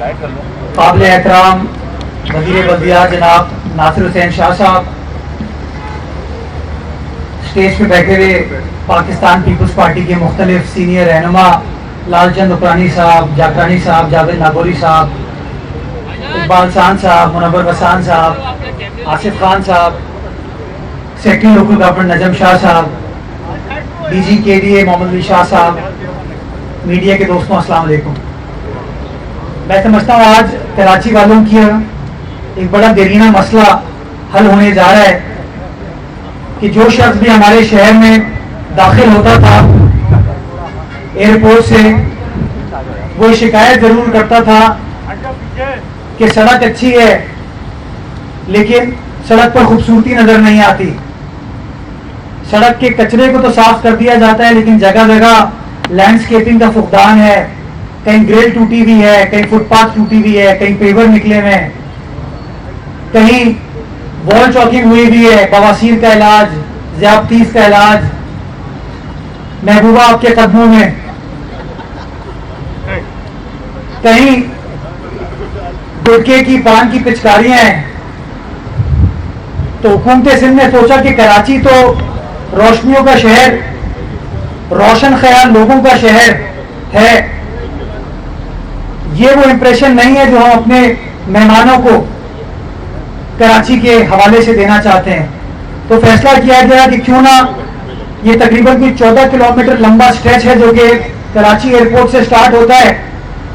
قابل احترام وزیر بلدیات جناب ناصر حسین شاہ صاحب، اسٹیج پہ بیٹھے ہوئے پاکستان پیپلز پارٹی کے مختلف سینئر رہنما لال چند اکرانی صاحب، جاکرانی صاحب، جاوید ناگوری صاحب، اقبال سان صاحب، منور وسان صاحب، آصف خان صاحب، سیکرٹری لوکل گورنمنٹ نجم شاہ صاحب، ڈی جی کے ڈی اے محمد علی شاہ صاحب، میڈیا کے دوستوں السلام علیکم۔ میں سمجھتا ہوں آج کراچی والوں کی ایک بڑا دیرینہ مسئلہ حل ہونے جا رہا ہے کہ جو شخص بھی ہمارے شہر میں داخل ہوتا تھا ایئرپورٹ سے، وہ شکایت ضرور کرتا تھا کہ سڑک اچھی ہے لیکن سڑک پر خوبصورتی نظر نہیں آتی، سڑک کے کچرے کو تو صاف کر دیا جاتا ہے لیکن جگہ جگہ لینڈسکیپنگ کا فقدان ہے، کہیں گریل ٹوٹی ہوئی ہے، کہیں فٹ پاتھ ٹوٹی ہوئی ہے، کہیں پیور نکلے ہوئے ہیں، کہیں وال چاکنگ ہوئی ہوئی ہے، بواسیر کا علاج، ذیابطیس کا علاج محبوبہ آپ کے قدموں میں، کہیں گٹکے کی پان کی پچکاریاں ہیں۔ تو حکومت سندھ نے سوچا کہ کراچی تو روشنیوں کا شہر، روشن خیال لوگوں کا شہر ہے، یہ وہ امپریشن نہیں ہے جو ہم اپنے مہمانوں کو کراچی کے حوالے سے دینا چاہتے ہیں۔ تو فیصلہ کیا گیا کہ کیوں نہ یہ تقریباً کوئی 14 کلومیٹر لمبا اسٹریچ ہے جو کہ کراچی ایئرپورٹ سے سٹارٹ ہوتا ہے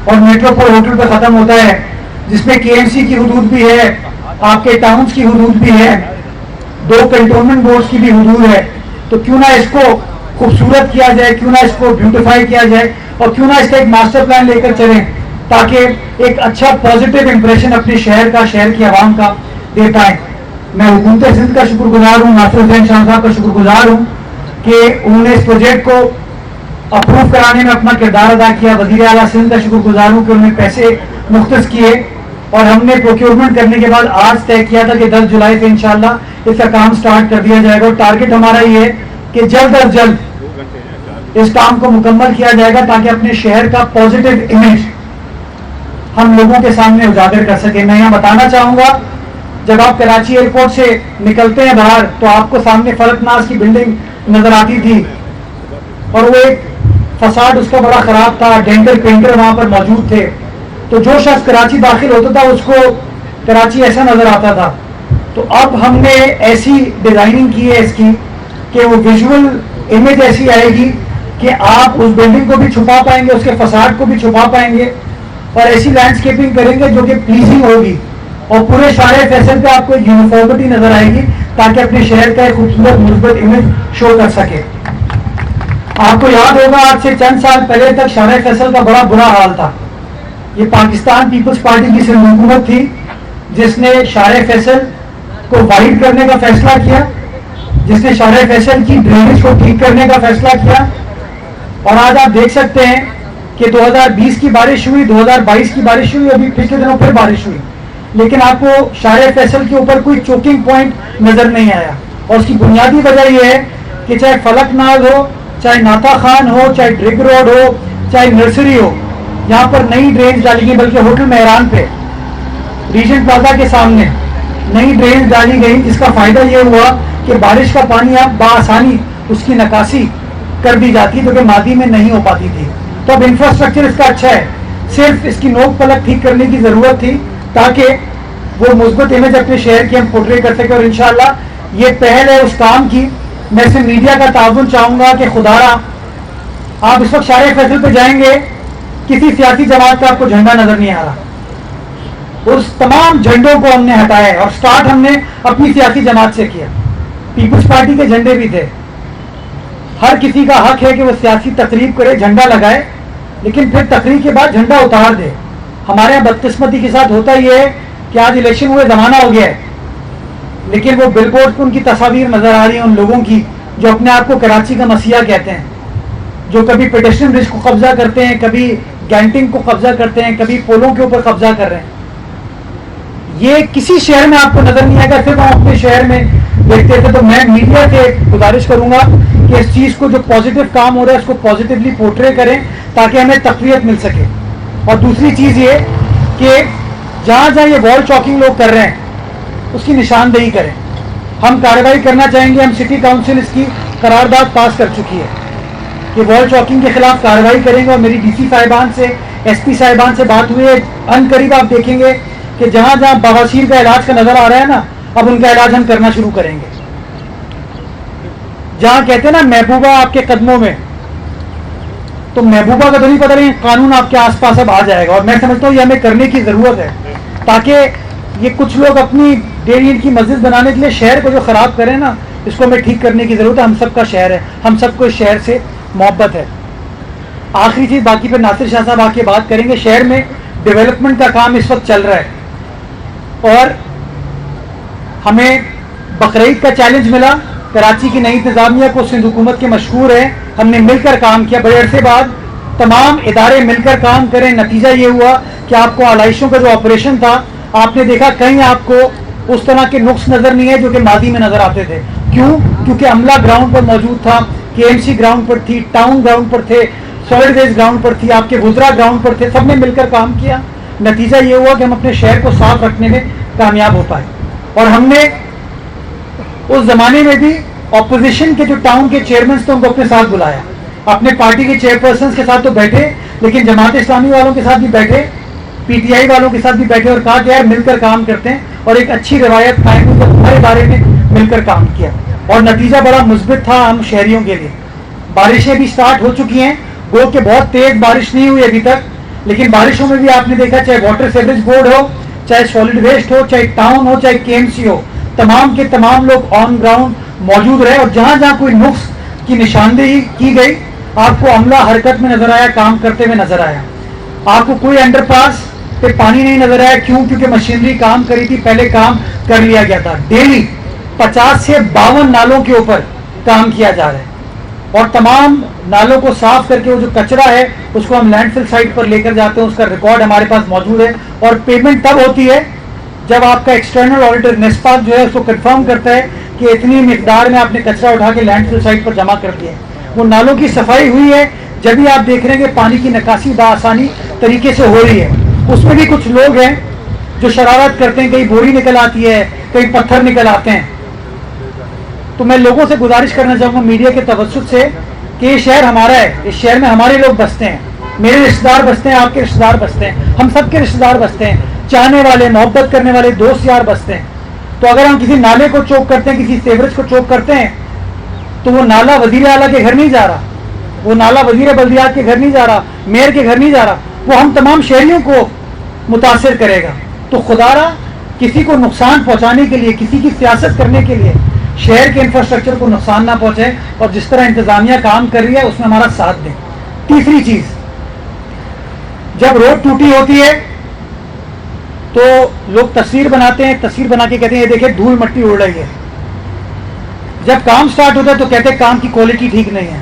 اور میٹروپول ہوٹل پہ ختم ہوتا ہے، جس میں کے ایم سی کی حدود بھی ہے، آپ کے ٹاؤنز کی حدود بھی ہے، 2 کنٹونمنٹ بورڈز کی بھی حدود ہے۔ تو کیوں نہ اس کو خوبصورت کیا جائے، کیوں نہ اس کو بیوٹیفائی کیا جائے اور کیوں نہ اس کا ایک ماسٹر پلان لے کر چلیں تاکہ ایک اچھا پازیٹیو امپریشن اپنے شہر کا، شہر کی عوام کا دے پائیں۔ میں حکومت سندھ کا شکر گزار ہوں، ناصر حسین شاہ صاحب کا شکر گزار ہوں کہ انہوں نے اس پروجیکٹ کو اپروو کرانے میں اپنا کردار ادا کیا۔ وزیر اعلیٰ سندھ کا شکر گزار ہوں کہ انہوں نے پیسے مختص کیے اور ہم نے پروکیورمنٹ کرنے کے بعد آج طے کیا تھا کہ 10 جولائی سے انشاءاللہ اس کا کام سٹارٹ کر دیا جائے گا، اور ٹارگٹ ہمارا یہ ہے کہ جلد از جلد اس کام کو مکمل کیا جائے گا تاکہ اپنے شہر کا پازیٹیو امیج ہم لوگوں کے سامنے اجاگر کر سکیں۔ میں یہاں بتانا چاہوں گا، جب آپ کراچی ایئرپورٹ سے نکلتے ہیں باہر تو آپ کو سامنے فلک ناز کی بلڈنگ نظر آتی تھی اور وہ ایک فساد اس کا بڑا خراب تھا، ڈینٹل پینٹر وہاں پر موجود تھے، تو جو شخص کراچی داخل ہوتا تھا اس کو کراچی ایسا نظر آتا تھا۔ تو اب ہم نے ایسی ڈیزائننگ کی ہے اس کی کہ وہ ویژول امیج ایسی آئے گی کہ آپ اس بلڈنگ کو بھی چھپا پائیں گے، اس کے فساد کو بھی چھپا پائیں گے، اور ایسی لینڈسکیپنگ کریں گے جو کہ پلیزنگ ہوگی اور پورے شارع فیصل پہ آپ کو ایک یونیفارمٹی نظر آئے گی تاکہ اپنے شہر کا ایک خوبصورت مثبت امیج شو کر سکے۔ آپ کو یاد ہوگا آج سے چند سال پہلے تک شارع فیصل کا بڑا برا حال تھا۔ یہ پاکستان پیپلز پارٹی کی صرف حکومت تھی جس نے شارع فیصل کو وائڈ کرنے کا فیصلہ کیا، جس نے شارع فیصل کی ڈرینیج کو ٹھیک کرنے کا فیصلہ کیا، اور آج آپ دیکھ سکتے ہیں کہ 2020 کی بارش ہوئی، 2022 کی بارش ہوئی، ابھی پچھلے دنوں پھر بارش ہوئی، لیکن آپ کو شارع فیصل کے اوپر کوئی چوکنگ پوائنٹ نظر نہیں آیا، اور اس کی بنیادی وجہ یہ ہے کہ چاہے فلک ناز ہو، چاہے ناتا خان ہو، چاہے ڈرگ روڈ ہو، چاہے نرسری ہو، یہاں پر نئی ڈرینز ڈالی گئی، بلکہ ہوٹل مہران پہ ریجنٹ پلازا کے سامنے نئی ڈرینز ڈالی گئی، جس کا فائدہ یہ ہوا کہ بارش کا پانی آپ بآسانی اس کی نکاسی کر دی جاتی جو کہ ماضی میں نہیں ہو پاتی تھی۔ تو اب انفراسٹرکچر اس کا اچھا ہے، صرف اس کی نوک پلک ٹھیک کرنے کی ضرورت تھی تاکہ وہ مثبت امیج اپنے شہر کی ہم پورٹری کر سکیں، اور انشاءاللہ یہ پہل ہے اس کام کی۔ میں سے میڈیا کا تعاون چاہوں گا کہ خدارا آپ اس وقت شارع فیصل پہ جائیں گے، کسی سیاسی جماعت کا آپ کو جھنڈا نظر نہیں آ رہا، اس تمام جھنڈوں کو ہم نے ہٹایا ہے، اور سٹارٹ ہم نے اپنی سیاسی جماعت سے کیا۔ پیپلز پارٹی کے جھنڈے بھی تھے، ہر کسی کا حق ہے کہ وہ سیاسی تقریب کرے، جھنڈا لگائے، لیکن پھر تقریب کے بعد جھنڈا اتار دے۔ ہمارے یہاں بدقسمتی کے ساتھ ہوتا یہ ہے کہ آج الیکشن ہوئے زمانہ ہو گیا ہے، لیکن وہ بل بورڈ پہ ان کی تصاویر نظر آ رہی ہیں ان لوگوں کی جو اپنے آپ کو کراچی کا مسیحا کہتے ہیں، جو کبھی پیڈسٹرین برج کو قبضہ کرتے ہیں، کبھی گینٹنگ کو قبضہ کرتے ہیں، کبھی پولوں کے اوپر قبضہ کر رہے ہیں۔ یہ کسی شہر میں آپ کو نظر نہیں آئے گا، صرف ہم اپنے شہر میں دیکھتے تھے۔ تو میں میڈیا سے گزارش کروں گا کہ اس چیز کو جو پازیٹیو کام ہو رہا ہے اس کو پازیٹیولی پورٹرے کریں تاکہ ہمیں تقویت مل سکے۔ اور دوسری چیز یہ کہ جہاں جہاں یہ وال چاکنگ لوگ کر رہے ہیں اس کی نشاندہی کریں. ہم کارروائی کرنا چاہیں گے. ہم سٹی کاؤنسل اس کی قرارداد پاس کر چکی ہے کہ وال چاکنگ کے خلاف کارروائی کریں گے. اور میری ڈی سی صاحبان سے ایس پی صاحبان سے بات ہوئی ہے. ان قریب آپ دیکھیں گے کہ جہاں جہاں بواسیر کا علاج کا نظر آ رہا ہے نا, اب ان کا علاج ہم کرنا شروع کریں گے. جہاں کہتے ہیں نا محبوبہ آپ کے قدموں میں, تو محبوبہ کا تو نہیں پتہ, نہیں قانون آپ کے آس پاس اب آ جائے گا. اور میں سمجھتا ہوں یہ ہمیں کرنے کی ضرورت ہے تاکہ یہ کچھ لوگ اپنی ڈیری کی مسجد بنانے کے لیے شہر کو جو خراب کریں نا, اس کو ہمیں ٹھیک کرنے کی ضرورت ہے. ہم سب کا شہر ہے, ہم سب کو اس شہر سے محبت ہے. آخری چیز, باقی پہ ناصر شاہ صاحب آ کے بات کریں گے. شہر میں ڈیولپمنٹ کا کام اس وقت چل رہا ہے اور ہمیں بقرعید کا چیلنج ملا. کراچی کی نئی انتظامیہ کو سندھ حکومت کے مشہور ہے, ہم نے مل کر کام کیا بڑے عرصے بعد. تمام ادارے مل کر کام کریں. نتیجہ یہ ہوا کہ آپ کو آلائشوں کا جو آپریشن تھا, آپ نے دیکھا کہیں آپ کو اس طرح کے نقص نظر نہیں ہے جو کہ ماضی میں نظر آتے تھے. کیوں؟ کیونکہ عملہ گراؤنڈ پر موجود تھا, کے ایم سی گراؤنڈ پر تھی, ٹاؤن گراؤنڈ پر تھے, سالڈ ویسٹ گراؤنڈ پر تھی, آپ کے وزرا گراؤنڈ پر تھے. سب نے مل کر کام کیا. نتیجہ یہ ہوا کہ ہم اپنے شہر کو صاف رکھنے میں کامیاب ہو پائے. اور ہم نے اس زمانے میں بھی اپوزیشن کے جو ٹاؤن کے چیئرمین تھے ان کو اپنے ساتھ بلایا. اپنے پارٹی کے چیئر پرسنس کے ساتھ تو بیٹھے, لیکن جماعت اسلامی والوں کے ساتھ بھی بیٹھے, پی ٹی آئی والوں کے ساتھ بھی بیٹھے, اور کہا کہ یار مل کر کام کرتے ہیں اور ایک اچھی روایت قائم ہوئی. ہر ادارے نے مل کر کام کیا اور نتیجہ بڑا مثبت تھا ہم شہریوں کے لیے. بارشیں بھی سٹارٹ ہو چکی ہیں, گو کہ بہت تیز بارش نہیں ہوئی ابھی تک, لیکن بارشوں میں بھی آپ نے دیکھا چاہے واٹر سیوریج بورڈ ہو, چاہے سالڈ ویسٹ ہو, چاہے ٹاؤن ہو, چاہے کے ایم سی ہو, تمام کے تمام لوگ آن گراؤنڈ موجود رہے. اور جہاں جہاں کوئی نقص کی نشاندہی کی گئی, آپ کو عملہ حرکت میں نظر آیا, کام کرتے ہوئے نظر آیا. آپ کو کوئی انڈر پاس پہ پانی نہیں نظر آیا. کیوں؟ کیونکہ مشینری کام کری تھی, پہلے کام کر لیا گیا تھا. ڈیلی 50 سے 52 نالوں کے اوپر کام کیا جا رہا ہے اور تمام نالوں کو صاف کر کے وہ جو کچرا ہے اس کو ہم لینڈ فل سائٹ پر لے کر جاتے ہیں. اس کا ریکارڈ ہمارے پاس موجود ہے. اور پیمنٹ تب ہوتی ہے جب آپ کا ایکسٹرنل آڈیٹر نیسپاک جو ہے اس کو کنفرم کرتا ہے کہ اتنی مقدار میں آپ نے کچرا اٹھا کے لینڈ فل سائٹ پر جمع کر دیا ہے. وہ نالوں کی صفائی ہوئی ہے, جبھی آپ دیکھ رہے ہیں کہ پانی کی نکاسی بآسانی طریقے سے ہو رہی ہے. اس میں بھی کچھ لوگ ہیں جو شرارت کرتے ہیں, کہیں بوری نکل آتی ہے, کہیں پتھر نکل آتے ہیں. تو میں لوگوں سے گزارش کرنا چاہوں گا میڈیا کے توسط سے کہ یہ شہر ہمارا ہے, اس شہر میں ہمارے لوگ بستے ہیں, میرے رشتہ دار بستے ہیں, آپ کے رشتہ دار بستے ہیں, ہم سب کے رشتہ دار بستے ہیں, چاہنے والے, محبت کرنے والے دوست یار بستے ہیں. تو اگر ہم کسی نالے کو چوک کرتے ہیں, کسی سیوریج کو چوک کرتے ہیں, تو وہ نالا وزیر اعلیٰ کے گھر نہیں جا رہا, وہ نالا وزیر بلدیات کے گھر نہیں جا رہا, میئر کے گھر نہیں جا رہا, وہ ہم تمام شہریوں کو متاثر کرے گا. تو خدا را کسی کو نقصان پہنچانے کے لیے, کسی کی سیاست کرنے کے لیے شہر کے انفراسٹرکچر کو نقصان نہ پہنچے, اور جس طرح انتظامیہ کام کر رہی ہے اس میں ہمارا ساتھ دیں. تیسری چیز, جب روڈ ٹوٹی ہوتی ہے تو لوگ تصویر بناتے ہیں, تصویر بنا کے کہتے ہیں یہ دیکھیں دھول مٹی اڑ رہی ہے. جب کام سٹارٹ ہوتا ہے تو کہتے ہیں کام کی کوالٹی ٹھیک نہیں ہے.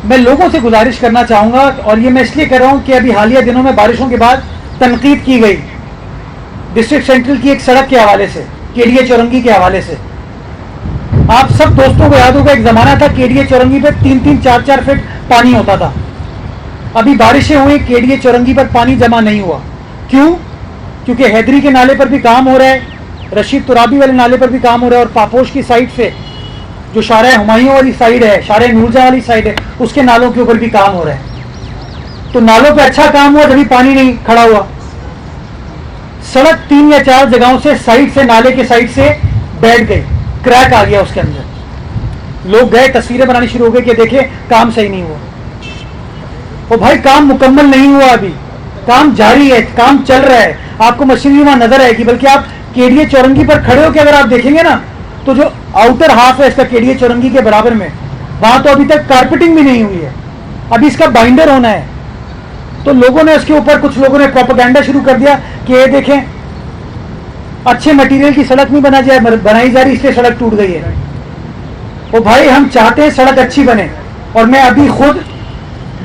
میں لوگوں سے گزارش کرنا چاہوں گا, اور یہ میں اس لیے کر رہا ہوں کہ ابھی حالیہ دنوں میں بارشوں کے بعد تنقید کی گئی ڈسٹرکٹ سینٹرل کی ایک سڑک کے حوالے سے, کیڈیے چورنگی کے حوالے سے. آپ سب دوستوں کو یاد ہوگا ایک زمانہ تھا کیڈیے چورنگی پہ 3-3, 4-4 فٹ پانی ہوتا تھا. ابھی بارشیں ہوئی, کیڈیے چورنگی پر پانی جمع نہیں ہوا. کیوں؟ کیونکہ حیدری کے نالے پر بھی کام ہو رہا ہے, رشید ترابی والے نالے پر بھی کام ہو رہا ہے, اور پاپوش کی سائڈ سے جو شارع ہمایوں والی سائڈ ہے, شارع نورجہاں والی سائڈ ہے, اس کے نالوں کے اوپر بھی کام ہو رہا ہے. تو نالوں پہ اچھا کام ہوا جبھی پانی نہیں کھڑا ہوا. سڑک 3 یا 4 جگہوں سے سائڈ سے, نالے کے سائڈ سے بیٹھ گئی, کریک آ گیا اس کے اندر. لوگ گئے, تصویریں بنانی شروع ہو گئی کہ دیکھیں کام صحیح نہیں ہوا. وہ بھائی کام مکمل نہیں ہوا, ابھی کام جاری ہے, کام چل رہا ہے. آپ کو مشینری وہاں نظر آئے گی, بلکہ آپ کیڈیے چورنگی پر کھڑے ہو کے اگر آپ دیکھیں گے نا تو جو آؤٹر ہاف ہے اس کا کیڈیے چورنگی کے برابر میں, وہاں تو ابھی تک کارپیٹنگ بھی نہیں ہوئی ہے, ابھی اس کا بائنڈر ہونا ہے. تو لوگوں نے اس کے اوپر, کچھ لوگوں نے پروپیگنڈا شروع کر دیا کہ یہ دیکھیں اچھے مٹیریل کی سڑک نہیں بنائی جا رہی, اس لیے سڑک ٹوٹ گئی ہے. وہ بھائی ہم چاہتے ہیں سڑک اچھی بنے, اور میں ابھی خود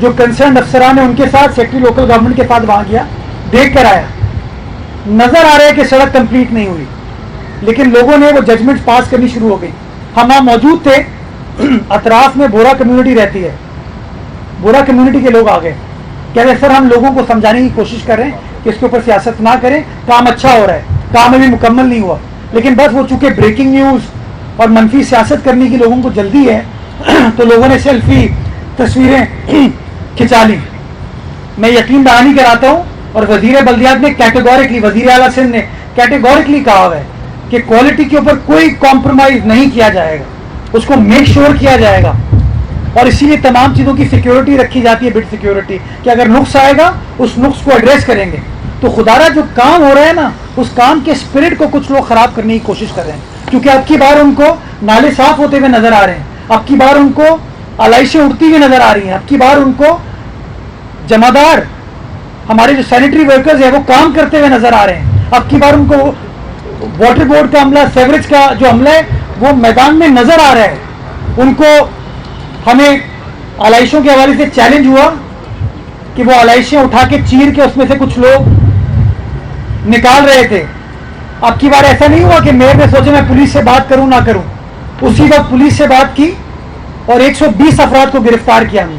جو کنسرنڈ افسران ہیں ان کے ساتھ, سیکٹری لوکل گورنمنٹ کے ساتھ وہاں گیا, دیکھ کر آیا. نظر آ رہا ہے کہ سڑک کمپلیٹ نہیں ہوئی, لیکن لوگوں نے وہ ججمنٹ پاس کرنی شروع ہو گئی. ہم وہاں موجود تھے, اطراف میں بورا کمیونٹی رہتی ہے, بورا کمیونٹی کے لوگ آ گئے, کہتے سر ہم لوگوں کو سمجھانے کی کوشش کر رہے ہیں کہ اس کے اوپر سیاست نہ کریں, کام اچھا ہو رہا ہے, کام ابھی مکمل نہیں ہوا, لیکن بس وہ چونکہ بریکنگ نیوز اور منفی سیاست کرنے کی لوگوں کو جلدی ہے تو لوگوں نے سیلفی تصویریں کھنچا لی. میں یقین دہانی کراتا ہوں, اور وزیر بلدیات نے کیٹیگورکلی, وزیر اعلیٰ سندھ نے کیٹیگورکلی کہا ہوا ہے کہ کوالٹی کے اوپر کوئی کمپرومائز نہیں کیا جائے گا, اس کو میک شور کیا جائے گا. اور اسی لیے تمام چیزوں کی سیکیورٹی رکھی جاتی ہے, بٹ سیکیورٹی, کہ اگر نقص آئے گا اس نقص کو ایڈریس کریں گے. تو خدارہ جو کام ہو رہا ہے نا, اس کام کے اسپرٹ کو کچھ لوگ خراب کرنے کی کوشش کر رہے ہیں, کیونکہ اب کی بار ان کو نالے صاف ہوتے ہوئے نظر آ رہے ہیں, اب کی بار ان کو علائشیں اڑتی ہوئی نظر آ رہی ہیں, اب کی بار ان کو جمعدار ہمارے جو سینیٹری ورکرز ہیں وہ کام کرتے ہوئے نظر آ رہے ہیں, اب کی بار ان کو واٹر بورڈ کا عملہ, سیوریج کا جو عملہ ہے وہ میدان میں نظر آ رہا ہے. ان کو ہمیں علائشوں کے حوالے سے چیلنج ہوا کہ وہ علائشیں اٹھا کے چیر کے اس میں سے کچھ لوگ نکال رہے تھے. اب کی بار ایسا نہیں ہوا کہ میئر نے سوچا میں پولیس سے بات کروں نہ کروں, اسی وقت پولیس سے بات کی اور 120 افراد کو گرفتار کیا ہم نے,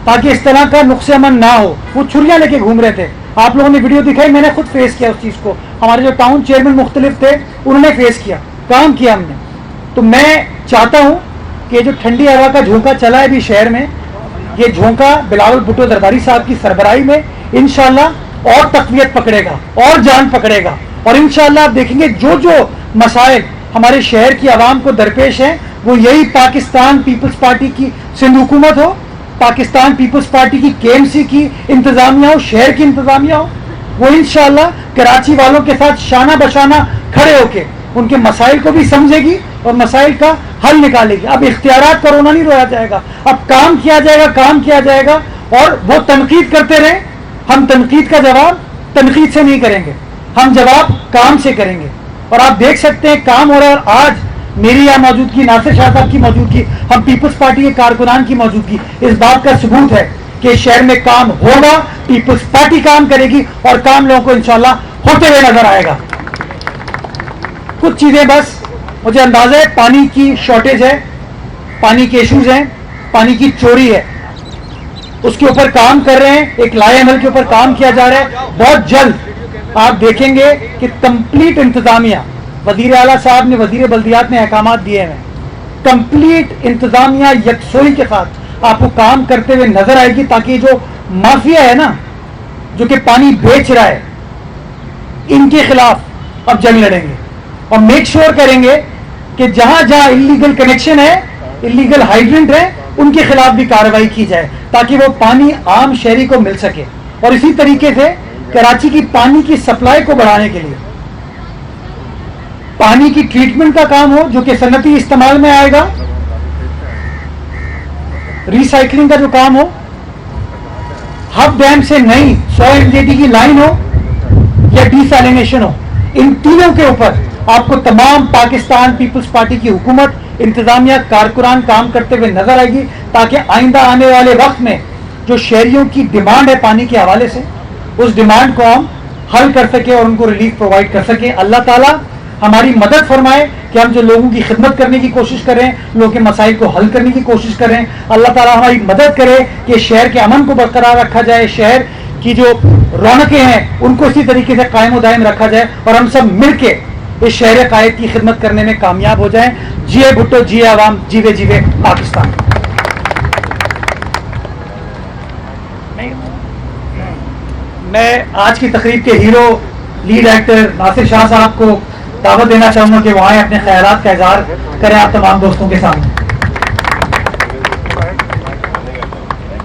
تاکہ اس طرح کا نقص امن نہ ہو. وہ چھریاں لے کے گھوم رہے تھے, آپ لوگوں نے ویڈیو دکھائی, میں نے خود فیس کیا اس چیز کو, ہمارے جو ٹاؤن چیئرمین مختلف تھے انہوں نے فیس کیا, کام کیا ہم نے. تو میں چاہتا ہوں کہ جو ٹھنڈی ہوا کا جھونکا چلا ہے ابھی شہر میں, یہ جھونکا بلاول بھٹو زرداری صاحب کی سربراہی میں انشاءاللہ اور تقویت پکڑے گا اور جان پکڑے گا, اور انشاءاللہ آپ دیکھیں گے جو جو مسائل ہمارے شہر کی عوام کو درپیش ہیں وہ یہی پاکستان پیپلز پارٹی کی سندھ حکومت ہو, پاکستان پیپلز پارٹی کی KMC کی انتظامیہ ہو, شہر کی انتظامیہ ہو, وہ انشاءاللہ کراچی والوں کے ساتھ شانہ بشانہ کھڑے ہو کے ان کے مسائل کو بھی سمجھے گی اور مسائل کا حل نکالے گی. اب اختیارات پر رونا نہیں رویا جائے گا, اب کام کیا جائے گا, کام کیا جائے گا. اور وہ تنقید کرتے رہیں, ہم تنقید کا جواب تنقید سے نہیں کریں گے, ہم جواب کام سے کریں گے. اور آپ دیکھ سکتے ہیں کام ہو رہا ہے. اور آج میری یہاں موجودگی, ناصر شاہ صاحب کی موجودگی, ہم پیپلز پارٹی کے کارکنان کی موجودگی اس بات کا ثبوت ہے کہ شہر میں کام ہوگا, پیپلز پارٹی کام کرے گی اور کام لوگوں کو انشاءاللہ ہوتے ہوئے نظر آئے گا. کچھ چیزیں بس مجھے اندازہ ہے, پانی کی شارٹیج ہے, پانی کے ایشوز ہیں, پانی کی چوری ہے, اس کے اوپر کام کر رہے ہیں, ایک لائے عمل کے اوپر کام کیا جا رہا ہے. بہت جلد آپ دیکھیں گے کہ کمپلیٹ انتظامیہ, وزیر اعلیٰ صاحب نے, وزیر بلدیات نے احکامات دیے ہیں, کمپلیٹ انتظامیہ یکسوئی کے ساتھ آپ کو کام کرتے ہوئے نظر آئے گی, تاکہ جو مافیا ہے نا جو کہ پانی بیچ رہا ہے, ان کے خلاف اب جنگ لڑیں گے اور میک شور کریں گے کہ جہاں جہاں انلیگل کنیکشن ہے, انلیگل ہائیڈرنٹ ہے, ان کے خلاف بھی کارروائی کی جائے تاکہ وہ پانی عام شہری کو مل سکے. اور اسی طریقے سے کراچی کی پانی کی سپلائی کو بڑھانے کے لیے پانی کی ٹریٹمنٹ کا کام ہو جو کہ صنعتی استعمال میں آئے گا, ریسائکلنگ کا جو کام ہو, ہب ڈیم سے نئی 100 MJT کی لائن ہو یا ڈی سیلینیشن ہو, ان تینوں کے اوپر آپ کو تمام پاکستان پیپلز پارٹی کی حکومت, انتظامیہ, کارکنان کام کرتے ہوئے نظر آئے گی, تاکہ آئندہ آنے والے وقت میں جو شہریوں کی ڈیمانڈ ہے پانی کے حوالے سے, اس ڈیمانڈ کو ہم حل کر سکیں اور ان کو ریلیف پرووائڈ کر سکیں. اللہ تعالیٰ ہماری مدد فرمائے کہ ہم جو لوگوں کی خدمت کرنے کی کوشش کر رہے ہیں, لوگوں کے مسائل کو حل کرنے کی کوشش کر رہے ہیں, اللہ تعالیٰ ہماری مدد کرے کہ شہر کے امن کو برقرار رکھا جائے, شہر کی جو رونقیں ہیں ان کو اسی طریقے سے قائم و دائم رکھا جائے, اور ہم سب مل کے اس شہر قائد کی خدمت کرنے میں کامیاب ہو جائیں. جیے بھٹو, جیے عوام, جیوے جیوے پاکستان. میں آج کی تقریب کے ہیرو لیڈ ایکٹر ناصر شاہ صاحب کو دعوت دینا چاہوں گا کہ وہ آئیں, اپنے خیالات کا اظہار کریں آپ تمام دوستوں کے سامنے.